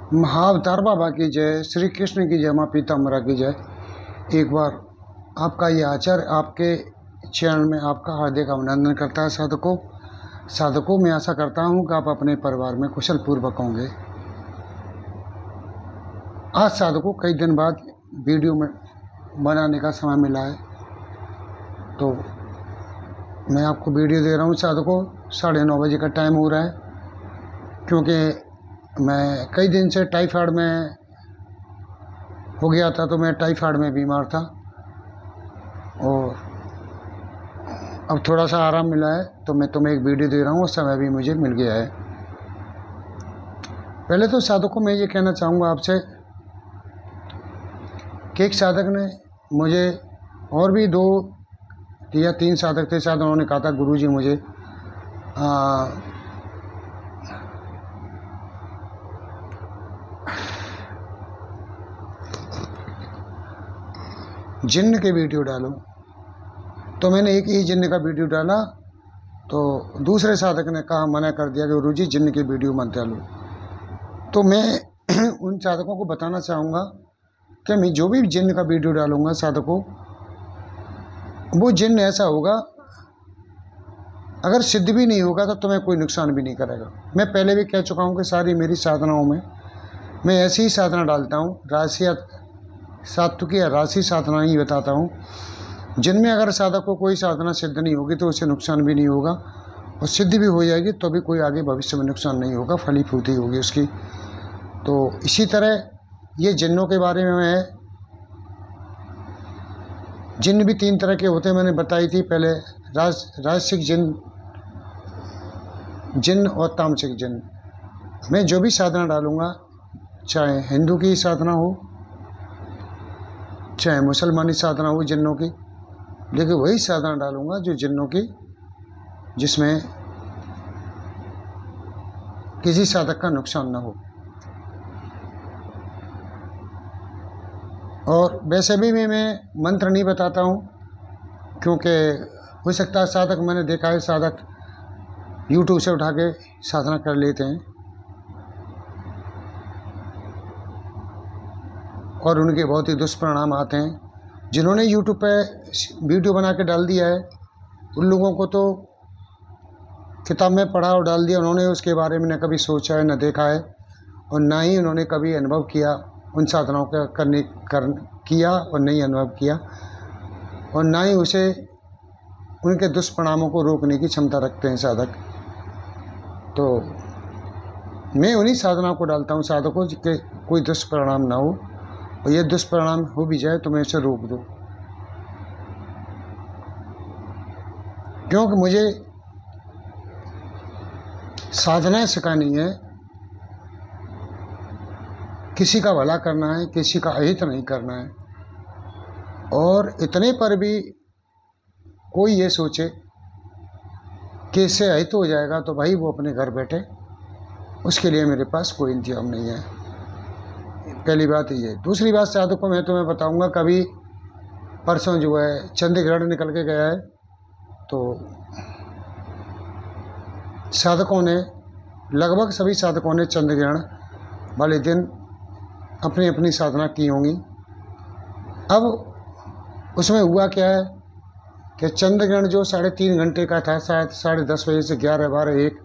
महाअवतार बाबा की जय, श्री कृष्ण की जय, माँ पीताम्बरा की जय। एक बार आपका ये आचार्य आपके चरण में आपका हार्दिक अभिनंदन करता है। साधकों मैं आशा करता हूँ कि आप अपने परिवार में कुशल पूर्वक होंगे। आज साधकों कई दिन बाद वीडियो में बनाने का समय मिला है, तो मैं आपको वीडियो दे रहा हूँ। साधकों 9:30 बजे का टाइम हो रहा है, क्योंकि मैं कई दिन से टाइफाइड में हो गया था, तो मैं टाइफाइड में बीमार था और अब थोड़ा सा आराम मिला है, तो मैं तुम्हें एक वीडियो दे रहा हूँ और समय भी मुझे मिल गया है। पहले तो साधकों मैं ये कहना चाहूँगा आपसे कि एक साधक ने मुझे, और भी 2 या 3 साधक थे, शायद उन्होंने कहा था गुरुजी मुझे जिन्न के वीडियो डालो। तो मैंने एक ही जिन्न का वीडियो डाला, तो दूसरे साधक ने कहा, मना कर दिया कि गुरुजी जिन्न की वीडियो मत डालो। तो मैं उन साधकों को बताना चाहूँगा कि मैं जो भी जिन्न का वीडियो डालूँगा साधकों, वो जिन्न ऐसा होगा, अगर सिद्ध भी नहीं होगा तो तुम्हें कोई नुकसान भी नहीं करेगा। मैं पहले भी कह चुका हूँ कि सारी मेरी साधनाओं में मैं ऐसी ही साधना डालता हूँ, सात्विकी या राशि साधना ही बताता हूँ, जिनमें अगर साधक को कोई साधना सिद्ध नहीं होगी तो उसे नुकसान भी नहीं होगा, और सिद्ध भी हो जाएगी तो भी कोई आगे भविष्य में नुकसान नहीं होगा, फलीभूति होगी उसकी। तो इसी तरह ये जिन्नों के बारे में है। जिन्न भी 3 तरह के होते हैं, मैंने बताई थी पहले, राजसिक जिन्न और तामसिक जिन्न। मैं जो भी साधना डालूँगा, चाहे हिंदू की साधना हो चाहे मुसलमानी साधना हो जिन्नों की, लेकिन वही साधना डालूँगा जो जिन्नों की, जिसमें किसी साधक का नुकसान न हो। और वैसे भी मैं मंत्र नहीं बताता हूँ, क्योंकि हो सकता है साधक, मैंने देखा है साधक यूट्यूब से उठा के साधना कर लेते हैं और उनके बहुत ही दुष्परिणाम आते हैं। जिन्होंने यूट्यूब पे वीडियो बना के डाल दिया है, उन लोगों को तो किताब में पढ़ा और डाल दिया, उन्होंने उसके बारे में न कभी सोचा है, न देखा है, और ना ही उन्होंने कभी अनुभव किया उन साधनाओं का किया और नहीं अनुभव किया, और ना ही उसे उनके दुष्परिणामों को रोकने की क्षमता रखते हैं साधक। तो मैं उन्हीं साधनाओं को डालता हूँ साधकों के कोई दुष्परिणाम ना हो, और ये दुष्परिणाम हो भी जाए तो मैं इसे रोक दूँ, क्योंकि मुझे साधना सिखानी है, किसी का भला करना है, किसी का अहित नहीं करना है। और इतने पर भी कोई ये सोचे कि इससे अहित हो जाएगा तो भाई वो अपने घर बैठे, उसके लिए मेरे पास कोई इंतजाम नहीं है। पहली बात ये। दूसरी बात साधकों मैं तुम्हें बताऊंगा, कभी परसों जो है चंद्रग्रहण निकल के गया है, तो साधकों ने, लगभग सभी साधकों ने चंद्रग्रहण वाले दिन अपनी अपनी साधना की होंगी। अब उसमें हुआ क्या है कि चंद्रग्रहण जो 3.5 घंटे का था, शायद 10:30 बजे से 11, 12, 1,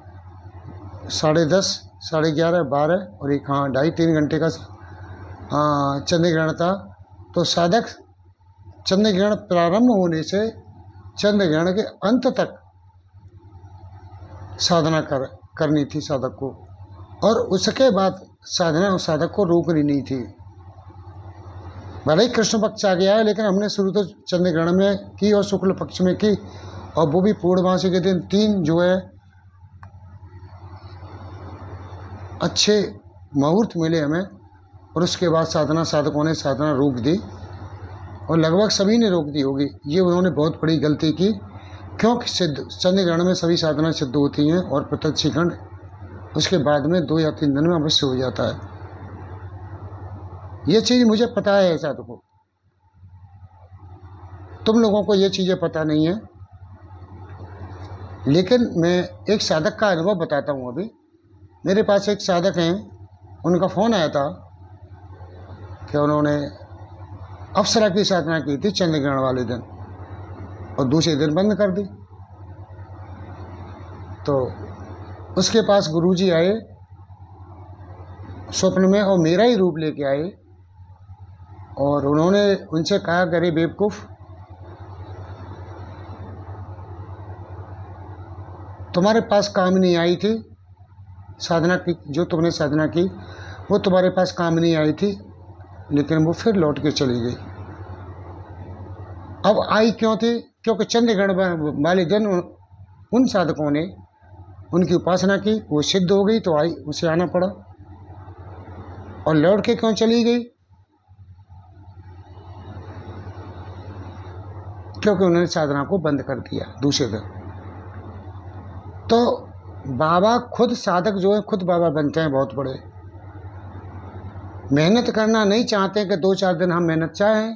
10:30, 11:30, 12 और 1, हाँ 2.5-3 घंटे का चंद्रग्रहण था। तो साधक चंद्रग्रहण प्रारंभ होने से चंद्रग्रहण के अंत तक साधना करनी थी साधक को, और उसके बाद साधना साधक को रोकनी नहीं थी। भले ही कृष्ण पक्ष आ गया है, लेकिन हमने शुरू तो चंद्रग्रहण में की और शुक्ल पक्ष में की, और वो भी पूर्णमासी के दिन 3 जो है अच्छे मुहूर्त मिले हमें, और उसके बाद साधकों ने साधना रोक दी, और लगभग सभी ने रोक दी होगी। ये उन्होंने बहुत बड़ी गलती की, क्योंकि चंद्रग्रहण में सभी साधना सिद्ध होती हैं, और प्रत्यक्षीकरण उसके बाद में 2 या 3 दिन में अवश्य हो जाता है। ये चीज़ मुझे पता है साधकों, तुम लोगों को ये चीज़ें पता नहीं है, लेकिन मैं एक साधक का अनुभव बताता हूँ। अभी मेरे पास एक साधक हैं, उनका फ़ोन आया था कि उन्होंने अप्सरा की साधना की थी चंद्र ग्रहण वाले दिन और दूसरे दिन बंद कर दी। तो उसके पास गुरुजी आए स्वप्न में और मेरा ही रूप लेके आए और उन्होंने उनसे कहा, अरे बेवकूफ़, तुम्हारे पास काम नहीं आई थी साधना की, जो तुमने साधना की वो तुम्हारे पास काम नहीं आई थी, लेकिन वो फिर लौट के चली गई। अब आई क्यों थी? क्योंकि चंद्र ग्रहण वाले दिन उन साधकों ने उनकी उपासना की, वो सिद्ध हो गई तो आई, उसे आना पड़ा। और लौट के क्यों चली गई? क्योंकि उन्होंने साधना को बंद कर दिया दूसरे दिन। तो बाबा खुद साधक जो है खुद बाबा बनते हैं बहुत बड़े। मेहनत करना नहीं चाहते कि 2-4 दिन हम मेहनत चाहें,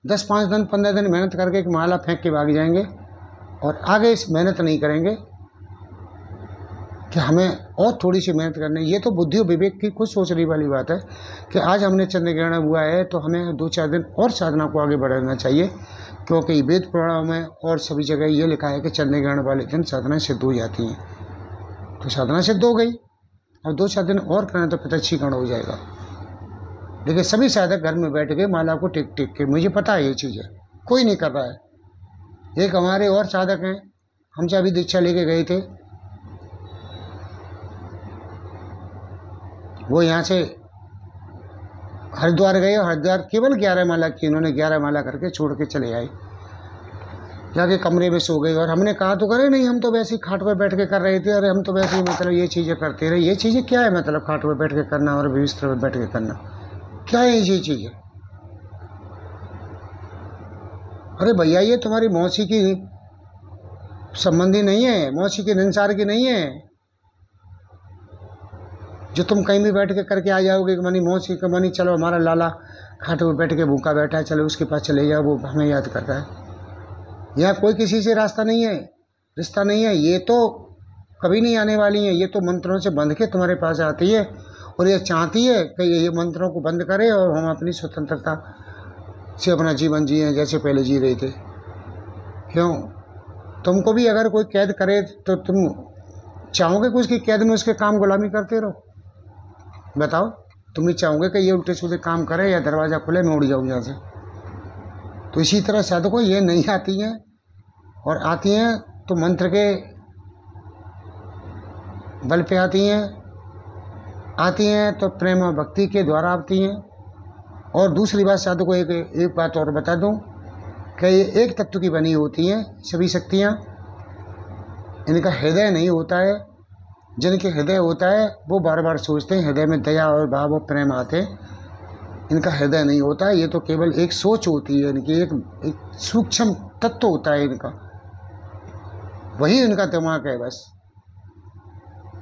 10-5 दिन 15 दिन मेहनत करके एक माला फेंक के भाग जाएंगे और आगे इस मेहनत नहीं करेंगे कि हमें और थोड़ी सी मेहनत करनी। ये तो बुद्धि और विवेक की खुद सोचने वाली बात है कि आज हमने चंद्र ग्रहण हुआ है तो हमें 2-4 दिन और साधना को आगे बढ़ाना चाहिए, क्योंकि वेद पुराणों में और सभी जगह ये लिखा है कि चंद्र ग्रहण वाले दिन साधना सिद्ध हो जाती हैं। तो साधना सिद्ध हो गई, अब 2-4 दिन और करें तो प्रत्यक्षीकरण हो जाएगा। लेकिन सभी साधक घर में बैठ के माला को टिक टिक के, मुझे पता है ये चीज़ है, कोई नहीं कर रहा है। एक हमारे और साधक हैं, हमसे अभी दीक्षा लेके गए थे, वो यहाँ से हरिद्वार गए और हरिद्वार केवल 11 माला की, उन्होंने 11 माला करके छोड़ के चले आए, जाके कमरे में सो गए। और हमने कहा तो करे नहीं, हम तो वैसे ही खाट पर बैठ के कर रहे थे, अरे हम तो वैसे ही मतलब ये चीज़ें करते रहे। ये चीज़ें क्या है, मतलब खाट पर बैठ के करना और बिस्तर पर बैठ के करना, क्या है ये चीज़? अरे भैया ये तुम्हारी मौसी की संबंधी नहीं है, मौसी की निंसार की नहीं है, जो तुम कहीं भी बैठ के करके आ जाओगे कि मनी मौसी का मनी चलो हमारा लाला खाट पर बैठ के भूखा बैठा है, चलो उसके पास चले जाओ, वो हमें याद कर रहा है। यहाँ कोई किसी से रास्ता नहीं है, रिश्ता नहीं है, ये तो कभी नहीं आने वाली है। ये तो मंत्रों से बंध के तुम्हारे पास आती है और ये चाहती है कि ये मंत्रों को बंद करें और हम अपनी स्वतंत्रता से अपना जीवन जिए जैसे पहले जी रहे थे। क्यों? तुमको भी अगर कोई कैद करे तो तुम चाहोगे कि उसकी कैद में उसके काम गुलामी करते रहो? बताओ, तुम ही चाहोगे कि ये उल्टे सीधे काम करे या दरवाज़ा खुले मैं उड़ जाऊँ यहाँ से? तो इसी तरह साधकों ये नहीं आती हैं, और आती हैं तो मंत्र के बल पे आती हैं तो प्रेम और भक्ति के द्वारा आती हैं। और दूसरी बात साधकों एक बात और बता दूं कि ये एक तत्व की बनी होती हैं सभी शक्तियाँ, इनका हृदय नहीं होता है। जिनके हृदय होता है वो बार बार सोचते हैं, हृदय में दया और भाव और प्रेम आते हैं। इनका हृदय नहीं होता है, ये तो केवल एक सोच होती है इनकी, एक सूक्ष्म तत्व होता है इनका, वही इनका दिमाग है। बस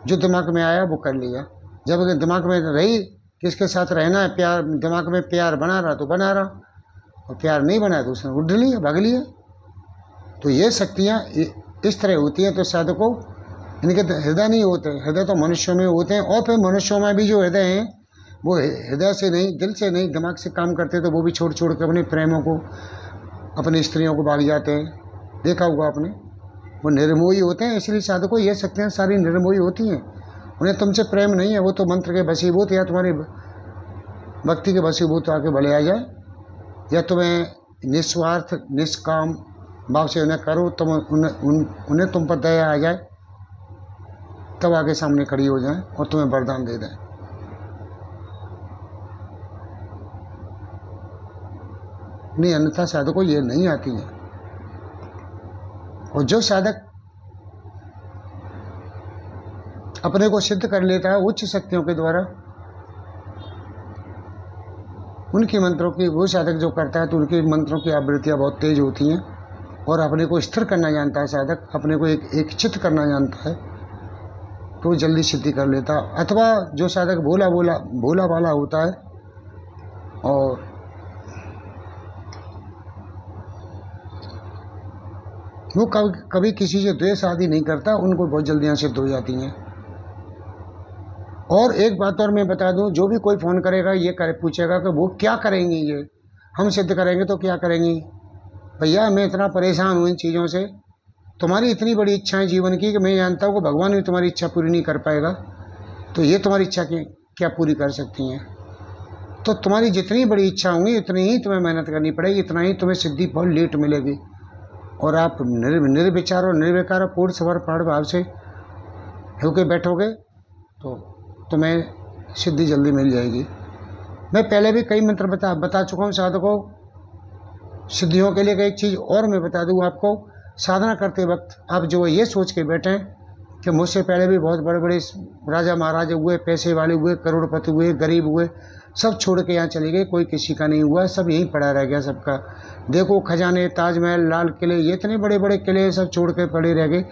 जो दिमाग में आया वो कर लिया। जब दिमाग में रही किसके साथ रहना है, प्यार दिमाग में प्यार बना रहा तो बना रहा, और प्यार नहीं बना तो उसने उड़ लिया, भाग लिया। तो ये शक्तियाँ इस तरह होती हैं। तो साधकों इनके हृदय नहीं होते, हृदय तो मनुष्यों में होते हैं। और फिर मनुष्यों में भी जो हृदय हैं वो हृदय से नहीं, दिल से नहीं, दिमाग से काम करते, तो वो भी छोड़ छोड़ के अपने प्रेमों को, अपनी स्त्रियों को भाग जाते हैं। देखा होगा आपने, वो निर्मोही होते हैं। इसलिए साधकों ये शक्तियाँ सारी निर्मोही होती हैं, उन्हें तुमसे प्रेम नहीं है, वो तो मंत्र के वशीभूत या तुम्हारी भक्ति के वशीभूत आके भले आ जाए, या तुम्हें निस्वार्थ निष्काम भाव से उन्हें करो, तुम उन्हें तुम पर दया आ जाए, तब आगे सामने खड़ी हो जाए और तुम्हें वरदान दे दें। नहीं, अन्यथा साधकों ये नहीं आती है। और जो साधक अपने को सिद्ध कर लेता है उच्च शक्तियों के द्वारा, उनके मंत्रों की, वो साधक जो करता है तो उनके मंत्रों की आवृत्तियाँ बहुत तेज होती हैं। और अपने को स्थिर करना जानता है साधक, अपने को एक चित्त करना जानता है, तो जल्दी सिद्धि कर लेता। अथवा जो साधक भोला वाला होता है और वो कभी किसी से द्वेष आदि नहीं करता, उनको बहुत जल्दी यहाँ सिद्ध हो जाती हैं। और एक बात और मैं बता दूं, जो भी कोई फ़ोन करेगा ये पूछेगा कि वो क्या करेंगी, ये हम सिद्ध करेंगे तो क्या करेंगी। भैया मैं इतना परेशान हूँ इन चीज़ों से। तुम्हारी इतनी बड़ी इच्छा है जीवन की कि मैं जानता हूँ कि भगवान भी तुम्हारी इच्छा पूरी नहीं कर पाएगा, तो ये तुम्हारी इच्छा की क्या पूरी कर सकती हैं। तो तुम्हारी जितनी बड़ी इच्छा होंगी उतनी ही तुम्हें मेहनत करनी पड़ेगी, इतना ही तुम्हें सिद्धि बहुत लेट मिलेगी। और आप निर्विचार और निर्विकार पूर्ण समर्पण भाव से होके बैठोगे तो तुम्हें सिद्धि जल्दी मिल जाएगी। मैं पहले भी कई मंत्र बता चुका हूँ साधकों सिद्धियों के लिए। एक चीज़ और मैं बता दूँ आपको, साधना करते वक्त आप जो ये सोच के बैठें कि मुझसे पहले भी बहुत बड़े बड़े राजा महाराजा हुए, पैसे वाले हुए, करोड़पति हुए, गरीब हुए, सब छोड़ के यहाँ चले गए, कोई किसी का नहीं हुआ, सब यहीं पड़ा रह गया सबका। देखो खजाने, ताजमहल, लाल किले, ये इतने बड़े बड़े किले सब छोड़ के पड़े रह गए।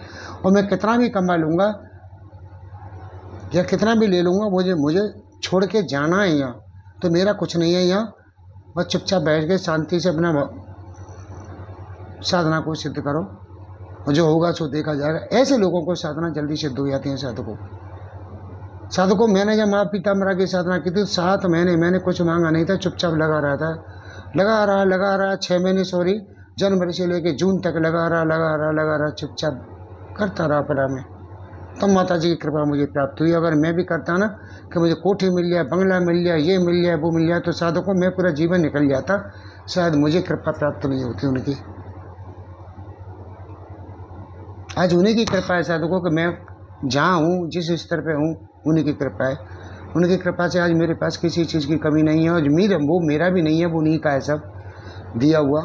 और मैं कितना भी कमा लूँगा या कितना भी ले लूँगा, मुझे छोड़ के जाना है यहाँ, तो मेरा कुछ नहीं है यहाँ। बस चुपचाप बैठ के शांति से अपना साधना को सिद्ध करो और जो होगा सो देखा जाएगा। ऐसे लोगों को साधना जल्दी सिद्ध हो जाती है। साधकों मैंने जब माँ पीताम्बरा की साधना की थी 7 महीने मैंने कुछ मांगा नहीं था, चुपचाप लगा रहा 6 महीने जनवरी से लेके जून तक लगा रहा चुपचाप करता रहा पड़ा मैं। तब माता जी की कृपा मुझे प्राप्त हुई। अगर मैं भी करता ना कि मुझे कोठी मिल जाए, बंगला मिल जाए, ये मिल जाए, वो मिल जाए, तो साधकों मैं पूरा जीवन निकल जाता, शायद मुझे कृपा प्राप्त नहीं होती उनकी। आज उन्हीं की कृपा है साधकों कि मैं जहाँ हूँ, जिस स्तर पे हूँ, उन्हीं की कृपा है। उनकी कृपा से आज मेरे पास किसी चीज़ की कमी नहीं है। और वो मेरा भी नहीं है, वो उन्हीं का है, सब दिया हुआ।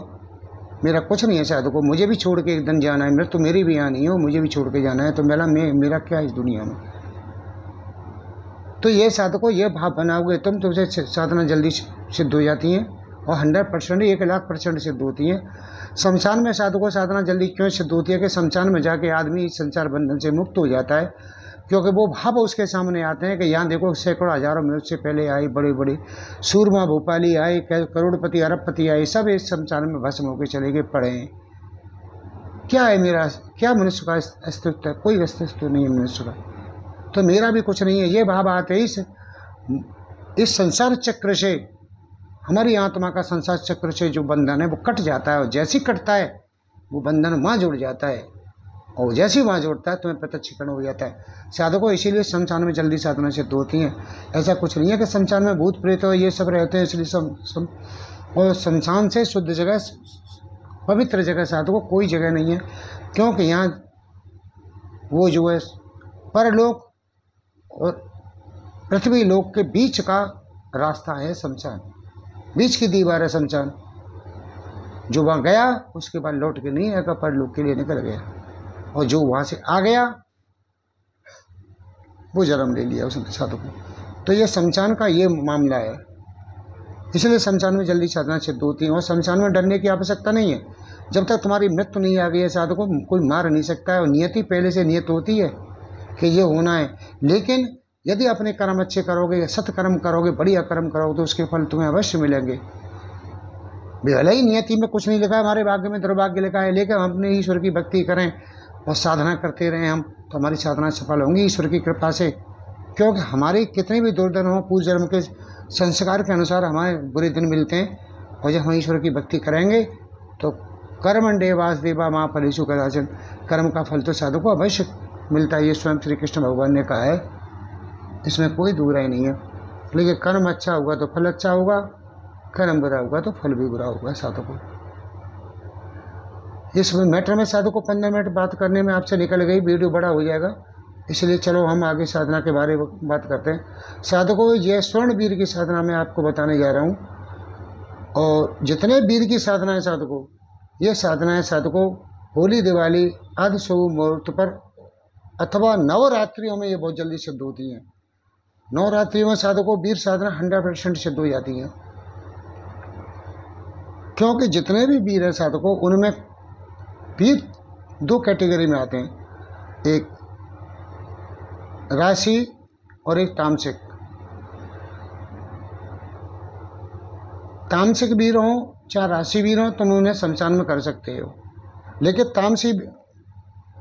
मेरा कुछ नहीं है साधकों। मुझे भी छोड़ के एक दिन जाना है, मेरे तो मेरी भी यहाँ नहीं हो, मुझे भी छोड़ के जाना है, तो मेरा क्या है इस दुनिया में। तो ये साधकों ये भाव बनाओगे तुम, तुमसे साधना जल्दी सिद्ध हो जाती हैं और 100%, 1,00,000% सिद्ध होती हैं। शमशान में साधकों साधना जल्दी क्यों सिद्ध होती है कि शमशान में जाके आदमी इस संसार बंधन से मुक्त हो जाता है, क्योंकि वो भाव उसके सामने आते हैं कि यहाँ देखो सैकड़ों हजारों मिनट से पहले आई बड़े बड़े सूरमा भोपाली आए, करोड़पति अरबपति आए, सब इस शमशान में भस्म होकर चले गए पड़े हैं। क्या है मेरा, क्या मनुष्य का अस्तित्व है? कोई अस्तित्व नहीं है मनुष्य का, तो मेरा भी कुछ नहीं है। ये भाव आते ही इस संसार चक्र से, हमारी आत्मा का संसार चक्र से जो बंधन है वो कट जाता है। और जैसे ही कटता है वो बंधन वहाँ जुड़ जाता है, और जैसे ही वहाँ जुड़ता है तुम्हें प्रत्यक्षीकरण हो जाता है। साधकों इसीलिए शमशान में जल्दी साधना सिद्ध होती हैं। ऐसा कुछ नहीं है कि शमशान में भूत प्रेत ये सब रहते हैं इसलिए और शमशान से शुद्ध जगह, पवित्र जगह साधकों कोई जगह नहीं है, क्योंकि यहाँ वो जो है परलोक और पृथ्वी लोक के बीच का रास्ता है शमशान, बीच की दीवार है शमशान। जो वहाँ गया उसके बाद लौट के नहीं आएगा, परलोक के लिए निकल गया, और जो वहाँ से आ गया वो जन्म ले लिया उसने साधकों। तो ये शमशान का ये मामला है, इसलिए शमशान में जल्दी साधना सिद्ध होती है। और शमशान में डरने की आवश्यकता नहीं है। जब तक तुम्हारी मृत्यु नहीं आ गई है साधकों, कोई मार नहीं सकता है। और नियति पहले से नियत होती है कि ये होना है। लेकिन यदि अपने कर्म अच्छे करोगे, सत्कर्म करोगे, बढ़िया कर्म करोगे, तो उसके फल तुम्हें अवश्य मिलेंगे। भले ही नियति में कुछ नहीं लिखा है, हमारे भाग्य में दुर्भाग्य लिखा है, लेकिन हम अपने ईश्वर की भक्ति करें और साधना करते रहें हम, तो हमारी साधना सफल होंगी ईश्वर की कृपा से। क्योंकि हमारे कितने भी दुर्दन हो, पूर्व जन्म के संस्कार के अनुसार हमारे बुरे दिन मिलते हैं, और जब हम ईश्वर की भक्ति करेंगे तो कर्मण्डे वासुदेवा माँ फलेषु कदाचन, कर्म का फल तो साधु को अवश्य मिलता है। ये स्वयं श्री कृष्ण भगवान ने कहा है, इसमें कोई दूराई नहीं है। लेकिन कर्म अच्छा होगा तो फल अच्छा होगा, कर्म बुरा होगा तो फल भी बुरा होगा साधु को। इस मैटर में साधु को 15 मिनट बात करने में आपसे निकल गई, वीडियो बड़ा हो जाएगा, इसलिए चलो हम आगे साधना के बारे में बात करते हैं। साधु को ये स्वर्ण वीर की साधना मैं आपको बताने जा रहा हूँ, और जितने वीर की साधना है साधु को, ये साधना है साधु को होली, दिवाली आदि शुभ मुहूर्त पर अथवा नवरात्रियों में ये बहुत जल्दी सिद्ध होती हैं। नवरात्रियों में साधु को वीर साधना 100% सिद्ध हो जाती है, क्योंकि जितने भी वीर हैं साधु को, उनमें वीर 2 कैटेगरी में आते हैं, एक राशि और एक तामसिक। तामसिक वीर हो चाहे राशि वीर हो, तुम उन्हें शमशान में कर सकते हो। लेकिन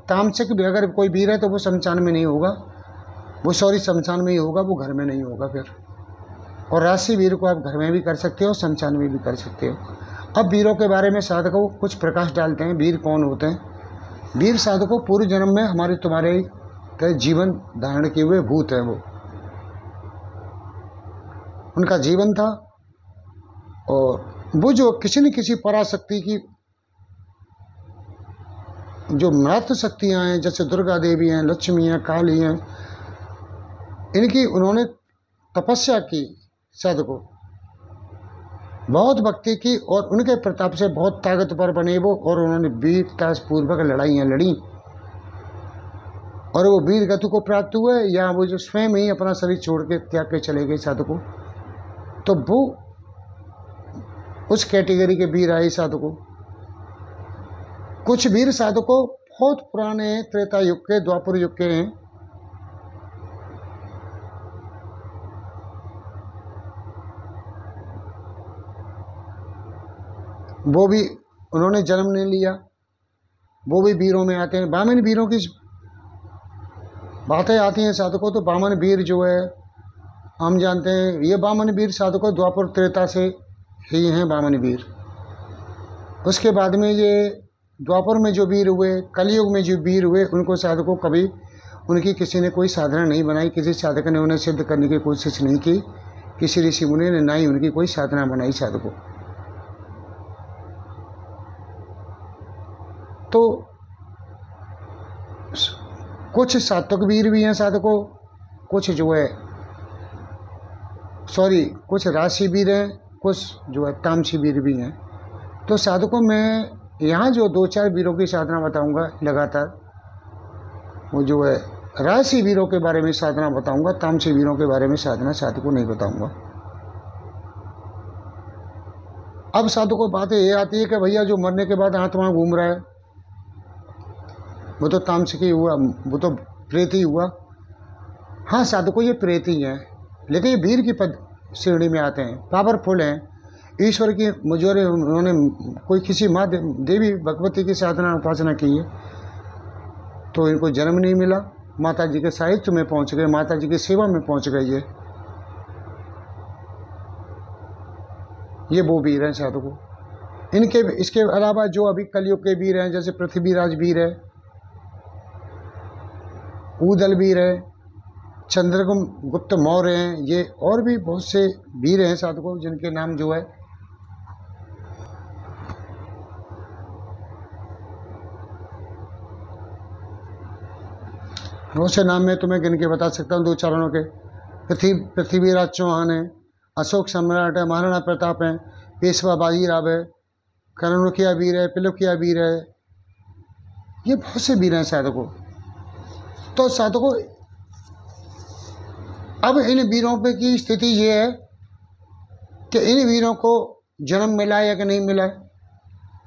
तामसिक भी अगर कोई वीर है तो वो शमशान में नहीं होगा, वो सॉरी शमशान में ही होगा, वो घर में नहीं होगा फिर। और राशि वीर को आप घर में भी कर सकते हो, शमशान में भी कर सकते हो। अब वीरों के बारे में साधकों कुछ प्रकाश डालते हैं। वीर कौन होते हैं? वीर साधकों पूर्व जन्म में हमारे तुम्हारे के जीवन धारण किए हुए भूत हैं। वो उनका जीवन था, और वो जो किसी न किसी पराशक्ति की जो मृत शक्तियाँ हैं, जैसे दुर्गा देवी हैं, लक्ष्मी हैं, काली हैं, इनकी उन्होंने तपस्या की, साधकों बहुत भक्ति की, और उनके प्रताप से बहुत ताकतवर बने वो, और उन्होंने वीरतापूर्वक लड़ाइयाँ लड़ी, और वो वीर गति को प्राप्त हुए, या वो जो स्वयं ही अपना शरीर छोड़ के त्याग के चले गए साधकों, तो वो उस कैटेगरी के वीर आए साधकों। कुछ वीर साधकों बहुत पुराने त्रेता युग के, द्वापर युग के हैं। वो भी उन्होंने जन्म नहीं लिया, वो भी वीरों में आते हैं। वामन वीरों की बातें आती हैं साधकों, तो वामन वीर जो है हम जानते हैं, ये वामन वीर साधकों द्वापर त्रेता से ही हैं वामन वीर। उसके बाद में ये द्वापर में जो वीर हुए, कलयुग में जो वीर हुए, उनको साधकों कभी उनकी किसी ने कोई साधना नहीं बनाई, किसी साधक ने उन्हें सिद्ध करने की कोशिश नहीं की, किसी ऋषि मुनि ने ना ही उनकी कोई साधना बनाई साधकों। तो कुछ सात्विक वीर भी हैं साधकों, कुछ जो है कुछ राशि वीर हैं, कुछ जो है तामसी वीर भी हैं। तो साधकों मैं यहाँ जो 2-4 वीरों की साधना बताऊंगा लगातार, वो जो है राशि वीरों के बारे में साधना बताऊंगा, तामसी वीरों के बारे में साधना साधकों नहीं बताऊंगा। अब साधकों बात ये आती है कि भैया जो मरने के बाद आत्मा घूम रहा है, वो तो तामसिक ही हुआ, वो तो प्रेत ही हुआ। हाँ साधकों ये प्रेत ही हैं, लेकिन ये वीर की पद श्रेणी में आते हैं, पावरफुल हैं, ईश्वर की मुझे उन्होंने कोई किसी माँ देवी भगवती की साधना उपासना की है, तो इनको जन्म नहीं मिला, माता जी के साहित्य में पहुँच गए, माता जी की सेवा में पहुँच गई है। ये वो वीर हैं साधकों। इनके इसके अलावा जो अभी कलयुग के वीर हैं, जैसे पृथ्वीराज वीर है, ऊदल वीर है, चंद्रगुप्त मौर्य हैं, ये और भी बहुत से वीर हैं साधकों, जिनके नाम जो है बहुत से नाम मैं तुम्हें गिन के बता सकता हूँ, 2 चारणों के। पृथ्वीराज चौहान है, अशोक सम्राट है, महाराणा प्रताप है, पेशवा बाजीराव है, करणुखिया वीर है, पिलुकिया वीर है, ये बहुत से वीर हैं साधकों। तो साधकों अब इन वीरों पे की स्थिति ये है कि इन वीरों को जन्म मिला या कि नहीं मिला।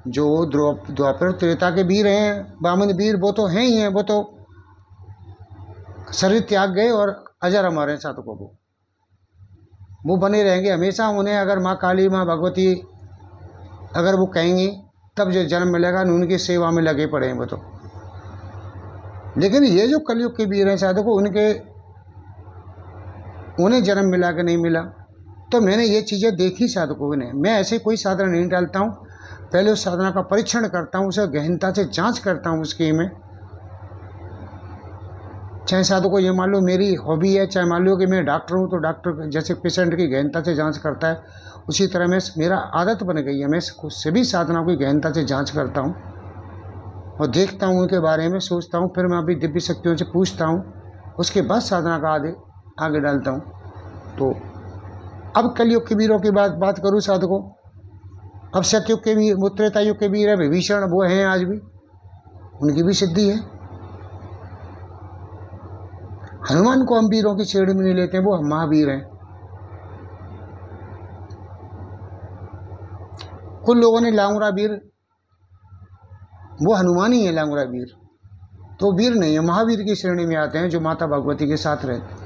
जो द्वापर त्रेता के वीर हैं, वामन वीर, वो तो हैं ही हैं, वो तो शरीर त्याग गए और अजर अमर हैं साधकों को, वो बने रहेंगे हमेशा। उन्हें अगर माँ काली, माँ भगवती अगर वो कहेंगी तब जो जन्म मिलेगा, उनकी सेवा में लगे पड़े हैं वो तो। लेकिन ये जो कलयुग के वीर हैं साधकों, उन्हें जन्म मिला कि नहीं मिला, तो मैंने ये चीज़ें देखी साधकों ने। मैं ऐसे कोई साधना नहीं डालता हूँ, पहले उस साधना का परीक्षण करता हूँ, उसे गहनता से जांच करता हूँ उसकी में। चाहे साधकों ये मान लो मेरी हॉबी है, चाहे मान लो कि मैं डॉक्टर हूँ, तो डॉक्टर जैसे पेशेंट की गहनता से जांच करता है, उसी तरह मैं मेरा आदत बन गई है, मैं सभी साधनाओं की गहनता से जांच करता हूँ और देखता हूँ, उनके बारे में सोचता हूँ, फिर मैं अभी दिव्य शक्तियों से पूछता हूँ, उसके बाद साधना का आगे डालता हूँ। तो अब कलयुग के वीरों की बात करूँ साधकों, अब सतयुग के वीर, त्रेता युग के वीर है विभीषण, वो हैं आज भी, उनकी भी सिद्धि है। हनुमान को हम वीरों की श्रेणी में नहीं लेते हैं, वो महावीर हैं। कुछ लोगों ने लांगुरा वीर, वो हनुमान ही है लांगुरा वीर, तो वीर नहीं है, महावीर की श्रेणी में आते हैं, जो माता भगवती के साथ रहते।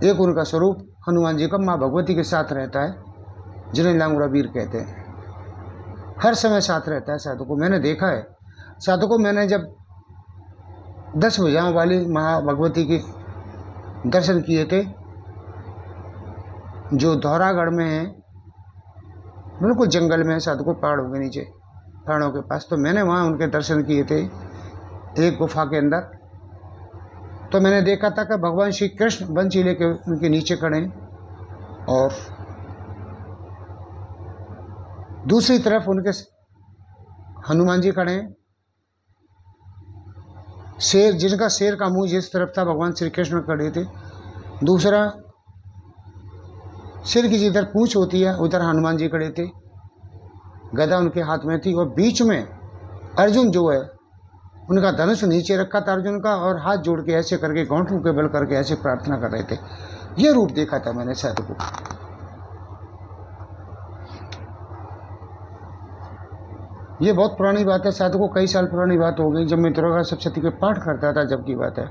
एक उनका स्वरूप हनुमान जी का माँ भगवती के साथ रहता है, जिन्हें लांगुरा वीर कहते हैं, हर समय साथ रहता है साधकों। मैंने देखा है साधकों, मैंने जब 10 भुजाओं वाली माँ भगवती की दर्शन किए थे जो धौरागढ़ में है, बिल्कुल जंगल में, साधुको पहाड़ों के नीचे, पहाड़ों के पास। तो मैंने वहाँ उनके दर्शन किए थे एक गुफा के अंदर। तो मैंने देखा था कि भगवान श्री कृष्ण बंसी लेके उनके नीचे खड़े हैं और दूसरी तरफ उनके हनुमान जी खड़े हैं। शेर, जिनका शेर का मुंह जिस तरफ था भगवान श्री कृष्ण खड़े थे, दूसरा सिर की जिधर पूंछ होती है उधर हनुमान जी खड़े थे, गदा उनके हाथ में थी और बीच में अर्जुन जो है उनका धनुष नीचे रखा था अर्जुन का, और हाथ जोड़ के ऐसे करके घोंटू के बल करके ऐसे प्रार्थना कर रहे थे। ये रूप देखा था मैंने साधु को। ये बहुत पुरानी बात है, साधु को कई साल पुरानी बात हो गई, जब मैं दुर्गा सप्तशती के पाठ करता था जब की बात है।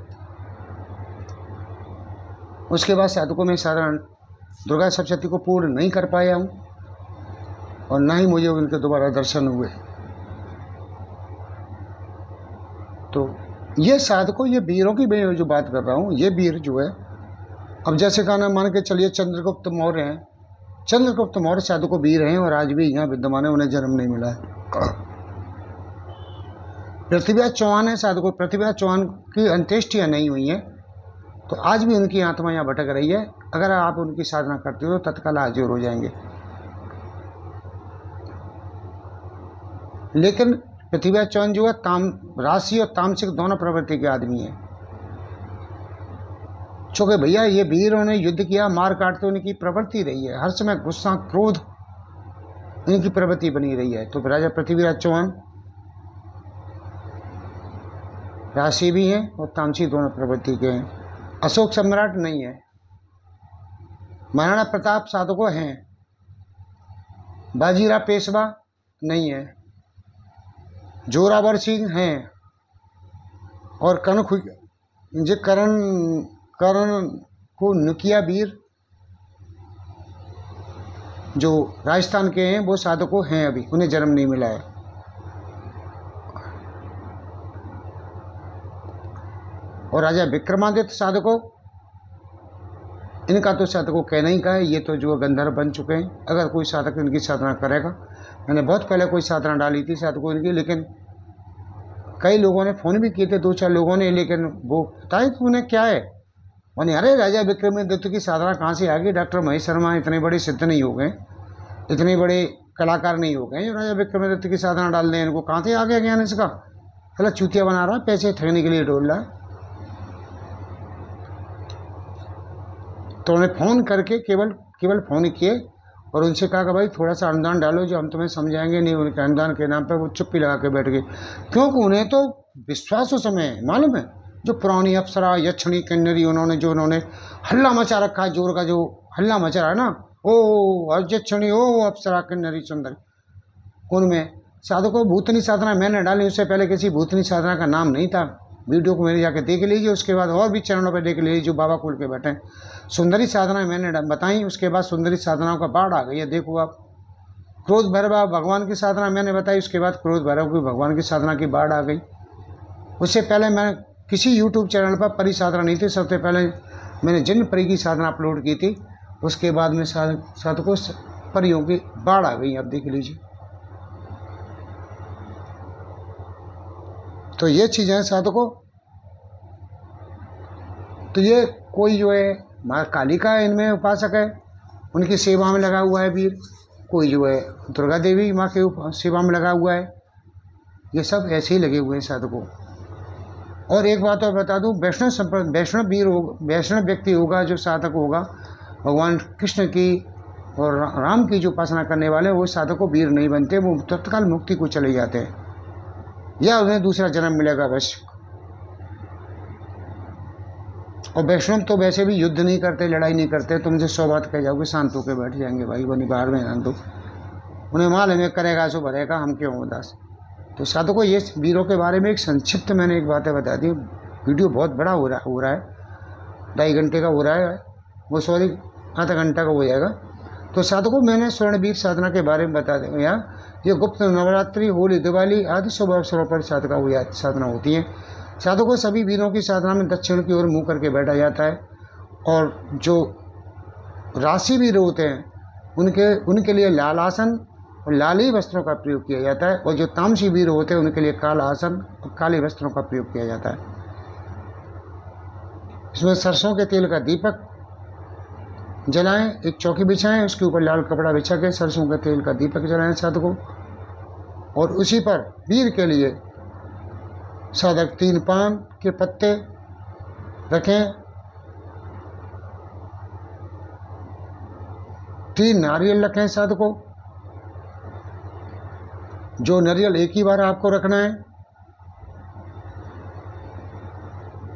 उसके बाद साधु को मैं साधारण दुर्गा सप्तशती को पूर्ण नहीं कर पाया हूँ और ना ही मुझे उनके दोबारा दर्शन हुए। तो ये साधकों, ये वीरों की मैं जो बात कर रहा हूँ, ये वीर जो है, अब जैसे का नाम मान के चलिए चंद्रगुप्त मौर्य हैं, चंद्रगुप्त मौर्य साधु को वीर हैं और आज भी यहाँ विद्यमान है, उन्हें जन्म नहीं मिला है। पृथ्वीराज चौहान है साधु को, पृथ्वीराज चौहान की अंत्येष्टियाँ नहीं हुई हैं, तो आज भी उनकी आत्मा यहाँ भटक रही है। अगर आप उनकी साधना करते हो तो तत्काल हाजिर हो जाएंगे। लेकिन पृथ्वीराज चौहान जो है राशि और तामसिक दोनों प्रवृत्ति के आदमी हैं। चूँकि भैया ये वीरों ने युद्ध किया, मार काटते उनकी प्रवृत्ति रही है, हर समय गुस्सा क्रोध इनकी प्रवृत्ति बनी रही है। तो राजा पृथ्वीराज चौहान राशि भी हैं और तामसिक दोनों प्रवृत्ति के हैं। अशोक सम्राट नहीं है, महाराणा प्रताप साधको हैं, बाजीराव पेशवा नहीं है, जोरावर सिंह हैं, और करण को नुकिया वीर जो राजस्थान के हैं वो साधको हैं, अभी उन्हें जन्म नहीं मिला है। और राजा विक्रमादित्य साधको, इनका तो साधको कहना ही का है, ये तो जो गंधर्व बन चुके हैं। अगर कोई साधक इनकी साधना करेगा, मैंने बहुत पहले कोई साधना डाली थी साधकों इनकी, लेकिन कई लोगों ने फ़ोन भी किए थे, 2-4 लोगों ने, लेकिन वो बताए तो उन्हें क्या है, मैंने अरे राजा विक्रमादित्य की साधना कहाँ से आ गई, डॉक्टर महेश शर्मा इतने बड़े सिद्ध नहीं हो गए, इतने बड़े कलाकार नहीं हो गए जो राजा विक्रमादित्य की साधना डाल दें, इनको कहाँ से आ गया ज्ञान इसका, चला चूतिया बना रहा है, पैसे ठगने के लिए डोल रहा है। तो उन्हें फ़ोन करके केवल फ़ोन किए और उनसे कहा कि भाई थोड़ा सा अनुदान डालो जो हम तुम्हें समझाएंगे नहीं। उनके अनुदान के नाम पर वो चुप्पी लगा के बैठ गए, क्योंकि उन्हें तो विश्वास उस समय मालूम है, जो पुरानी अप्सरा यक्षिणी किन्नरी उन्होंने हल्ला मचा रखा है, जोर का जो हल्ला मचा रहा है ना, ओ यक्षिणी ओ अप्सरा किन्नरी सुंदरी, उनमें साधकों भूतनी साधना मैंने डाली, उससे पहले किसी भूतनी साधना का नाम नहीं था। वीडियो को मेरे जाके देख लीजिए, उसके बाद और भी चैनलों पर देख लीजिए जो बाबा खोल के बैठे हैं। सुंदरी साधना मैंने बताई, उसके बाद सुंदरी साधनाओं का बाढ़ आ गई है, देखो आप। क्रोध भैरव भगवान की साधना मैंने बताई, उसके बाद क्रोध भैरव की भगवान की साधना की बाढ़ आ गई। उससे पहले मैं किसी यूट्यूब चैनल पर परी साधना नहीं थी, सबसे पहले मैंने जिन परी की साधना अपलोड की थी, उसके बाद में साधकों परियों की बाढ़ आ गई, आप देख लीजिए। तो ये चीज़ें हैं साधकों। तो ये कोई जो है माँ काली का इनमें उपासक है, उनकी सेवा में लगा हुआ है वीर, कोई जो है दुर्गा देवी माँ के सेवा में लगा हुआ है, ये सब ऐसे ही लगे हुए हैं साधकों। और एक बात और बता दूं, वैष्णव व्यक्ति होगा जो साधक होगा, भगवान कृष्ण की और राम की जो उपासना करने वाले वो साधकों वीर नहीं बनते, वो तत्काल मुक्ति को चले जाते हैं या उन्हें दूसरा जन्म मिलेगा बस। और वैष्णव तो वैसे भी युद्ध नहीं करते, लड़ाई नहीं करते, तुमसे 100 बात कह जाओगे शांत होकर बैठ जाएंगे, भाई बनी बाहर में ना दो, उन्हें माल में करेगा सो भरेगा, हम क्यों उदास। तो साधकों ये वीरों के बारे में एक संक्षिप्त मैंने एक बातें बता दी। वीडियो बहुत बड़ा हो रहा है, 2.5 घंटे का हो रहा है, वो सॉरी आधा घंटा का हो जाएगा। तो साधकों मैंने स्वर्णवीर साधना के बारे में बता दें यहाँ, ये गुप्त नवरात्रि, होली, दिवाली आदि शुभ अवसरों पर साधना होती है। साधकों सभी वीरों की साधना में दक्षिण की ओर मुँह करके बैठा जाता है और जो राशिवीर होते हैं उनके लिए लाल आसन और लाली वस्त्रों का प्रयोग किया जाता है, और जो तामसी वीर होते हैं उनके लिए काला आसन और काले वस्त्रों का प्रयोग किया जाता है। इसमें सरसों के तेल का दीपक जलाएं, एक चौकी बिछाएं, उसके ऊपर लाल कपड़ा बिछा के सरसों के तेल का दीपक जलाएं साधकों, और उसी पर वीर के लिए साधक 3 पान के पत्ते रखें, 3 नारियल रखें साधकों। जो नारियल एक ही बार आपको रखना है।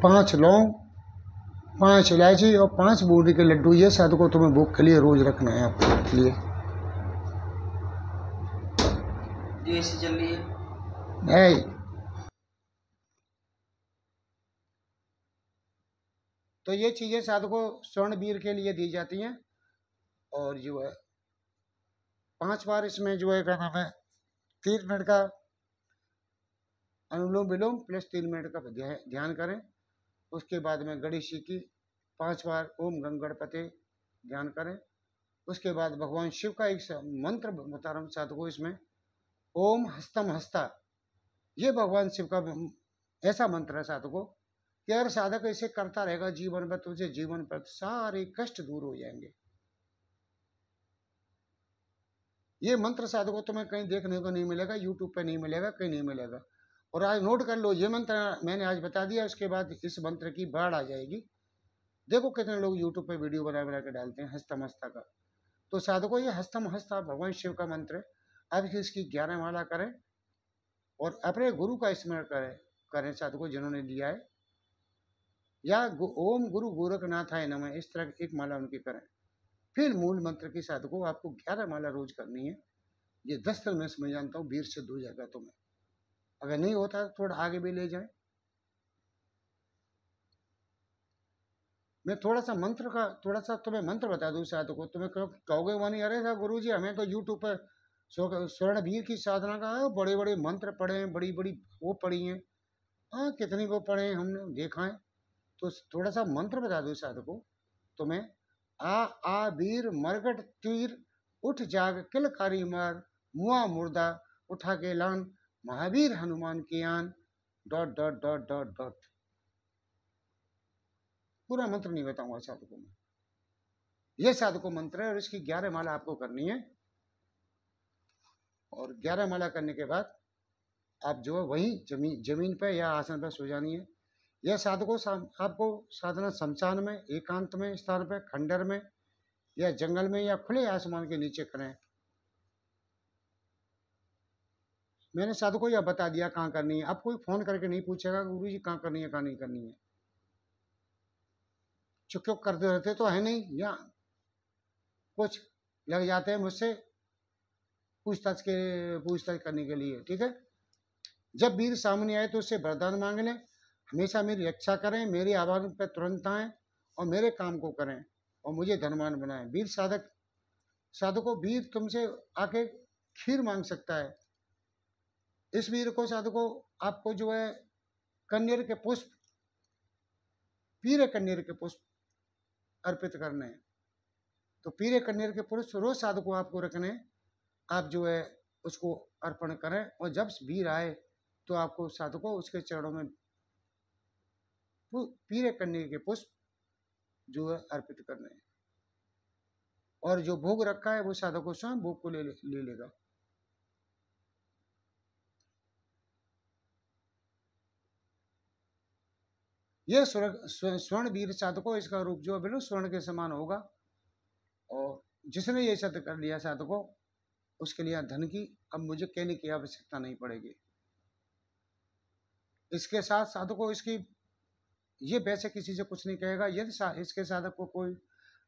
5 लौंग, 5 इलायची और 5 बूंदी के लड्डू, ये साधकों तुम्हें भोग के लिए रोज रखना है आपके लिए। चल रही है। तो ये चीजें साधकों स्वर्ण वीर के लिए दी जाती हैं, और जो है 5 बार इसमें जो है क्या नाम है 3 मिनट का अनुलोम विलोम प्लस 3 मिनट का ध्यान करें। उसके बाद में गणेश जी की 5 बार ओम गंग गणपते ध्यान करें। उसके बाद भगवान शिव का एक मंत्र बता रहा हूँ साधकों, इसमें ओम हस्तम हस्ता, ये भगवान शिव का ऐसा मंत्र है साधकों कि अगर साधक इसे करता रहेगा जीवन में तो उसे जीवन पर सारे कष्ट दूर हो जाएंगे। ये मंत्र साधकों तुम्हें कहीं देखने को नहीं मिलेगा, यूट्यूब पे नहीं मिलेगा, कहीं नहीं मिलेगा। और आज नोट कर लो, ये मंत्र मैंने आज बता दिया, उसके बाद इस मंत्र की बाढ़ आ जाएगी। देखो कितने लोग यूट्यूब पे वीडियो बना बना के डालते हैं हस्तम हस्ता का। तो साधकों ये हस्तम हस्ता भगवान शिव का मंत्र है। अब इसकी 11 माला करें और अपने गुरु का स्मरण करें साधकों जिन्होंने लिया है, या ओम गुरु गोरखनाथाय नमः, इस तरह एक माला उनकी करें। फिर मूल मंत्र की साधकों आपको 11 माला रोज करनी है। ये 10 दिन में समझ जानता हूँ वीर सिद्ध हो जाएगा तुम्हें। अगर नहीं होता तो थोड़ा आगे भी ले जाए। मैं थोड़ा सा तुम्हें मंत्र बता दूं साधकों, तुम्हें कहोगे मानी अरे था गुरु जी हमें तो यूट्यूब पर स्वर्ण वीर की साधना का बड़े बड़े मंत्र पढ़े हैं, बड़ी बड़ी वो पढ़ी हैं, हाँ कितनी वो पढ़े हैं हमने देखा है। तो थोड़ा सा मंत्र बता दूं साधकों तुम्हें, आ वीर मरगट तीर उठ जाग किलकारी मार मुआ मुर्दा उठा के लान महावीर हनुमान की आन dot dot dot dot dot. पूरा मंत्र नहीं बताऊंगा साधकों में, यह साधकों मंत्र है और इसकी 11 माला आपको करनी है। और 11 माला करने के बाद आप जो है वही जमीन पे या आसन पर सो जानी है। यह साधकों आपको साधना शमशान में, एकांत में स्थान पे, खंडर में या जंगल में या खुले आसमान के नीचे करें। मैंने साधकों यह बता दिया कहाँ करनी है। अब कोई फोन करके नहीं पूछेगा गुरु जी कहाँ करनी है कहाँ नहीं करनी है। चुप करते रहते तो है नहीं, या कुछ लग जाते हैं मुझसे पूछताछ करने के लिए, ठीक है। जब वीर सामने आए तो उससे वरदान मांग लें, हमेशा मेरी रक्षा करें, मेरे आह्वान पर तुरंत आएं और मेरे काम को करें और मुझे धनवान बनाएं। वीर साधकों वीर तुमसे आके खीर मांग सकता है। इस वीर को साधकों आपको जो है कन्यर के पुष्प, पीरे कन्यर के पुष्प अर्पित करने हैं। तो पीरे कन्यर के पुष्प रोज साधकों आपको रखने, आप जो है उसको अर्पण करें, और जब वीर आए तो आपको साधकों उसके चरणों में पीरे कन्या के पुष्प जो है अर्पित करने हैं। और जो भोग रखा है वो साधकों स्वयं भोग को ले लेगा। यह स्वर्ण वीर साधकों, इसका रूप जो है बिल्कुल स्वर्ण के समान होगा। और जिसने ये सिद्ध कर लिया साधकों उसके लिए धन की अब मुझे कहने की आवश्यकता नहीं पड़ेगी। इसके साथ साधकों इसकी ये वैसे किसी से कुछ नहीं कहेगा। यदि इसके साधक को कोई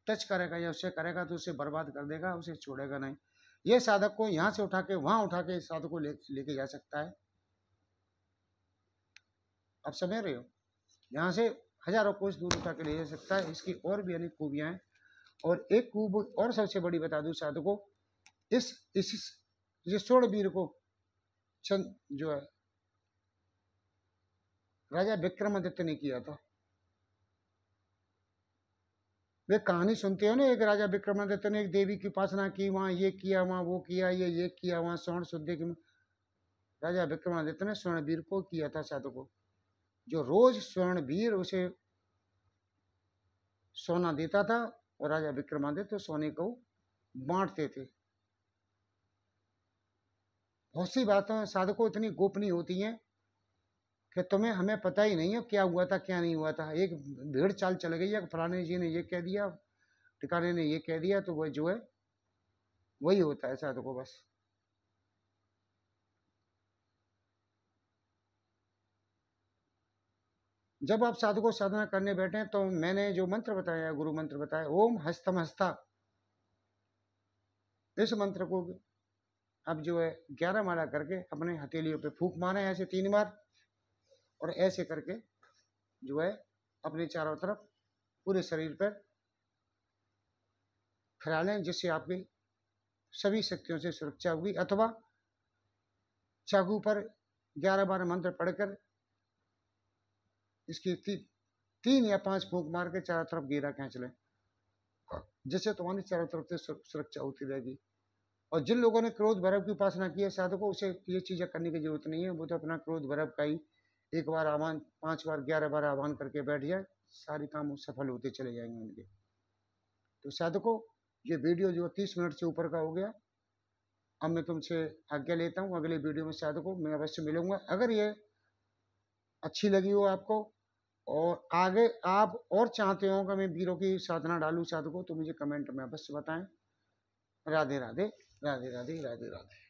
टच करेगा या उससे करेगा तो उसे बर्बाद कर देगा, उसे छोड़ेगा नहीं। ये साधक को यहाँ से उठा के वहां उठा के साधक को लेके जा सकता है। आप समझ रहे हो, यहाँ से हजारों कोस दूर उठा के ले जा सकता है। इसकी और भी अनेक खूबियां हैं। और एक खूब और सबसे बड़ी बता दूं साधकों, इस स्वर्ण को चंद जो है राजा विक्रमादित्य ने किया था। वे कहानी सुनते हो ना, एक राजा विक्रमादित्य ने एक देवी की उपासना की, वहाँ ये किया, वहाँ वो किया, ये किया, वहाँ स्वर्ण शुद्धि की। राजा विक्रमादित्य ने स्वर्णवीर को किया था साधु को, जो रोज स्वर्णवीर उसे सोना देता था और राजा विक्रमादित्य तो सोने को बांटते थे। बहुत सी बातें साधकों इतनी गोपनीय होती हैं कि तुम्हें हमें पता ही नहीं है क्या हुआ था क्या नहीं हुआ था। एक भीड़ चाल चल गई है, फलाने जी ने ये कह दिया, ठिकाने ने ये कह दिया, तो वह जो है वही होता है साधकों बस। जब आप साधु को साधना करने बैठे तो मैंने जो मंत्र बताया, गुरु मंत्र बताया, ओम हस्तम हस्ता, इस मंत्र को अब जो है 11 माला करके अपने हथेलियों पे फूंक मारे ऐसे 3 बार, और ऐसे करके जो है अपने चारों तरफ पूरे शरीर पर फैला लें, जिससे आपकी सभी शक्तियों से सुरक्षा होगी। अथवा चाकू पर 11 बार मंत्र पढ़कर इसकी 3 या 5 फूंक मार के चारों तरफ घेरा खींच लें, जिससे तुम्हारी चारों तरफ से सुरक्षा होती रहेगी। और जिन लोगों ने क्रोध भैरव की उपासना की है साधकों, उसे ये चीजें करने की जरूरत नहीं है। वो तो अपना क्रोध भैरव का ही एक बार आह्वान, 5 बार 11 बार आह्वान करके बैठ जाए, सारे काम सफल होते चले जाएंगे उनके। तो साधकों, ये वीडियो जो 30 मिनट से ऊपर का हो गया, अब मैं तुमसे आज्ञा लेता हूँ। अगले वीडियो में साधकों मैं अवश्य मिलूंगा। अगर ये अच्छी लगी हो आपको और आगे आप और चाहते हो कि मैं वीरों की साधना डालूं साधकों, तो मुझे कमेंट में अवश्य बताएं। राधे राधे, राधे राधे, राधे राधे।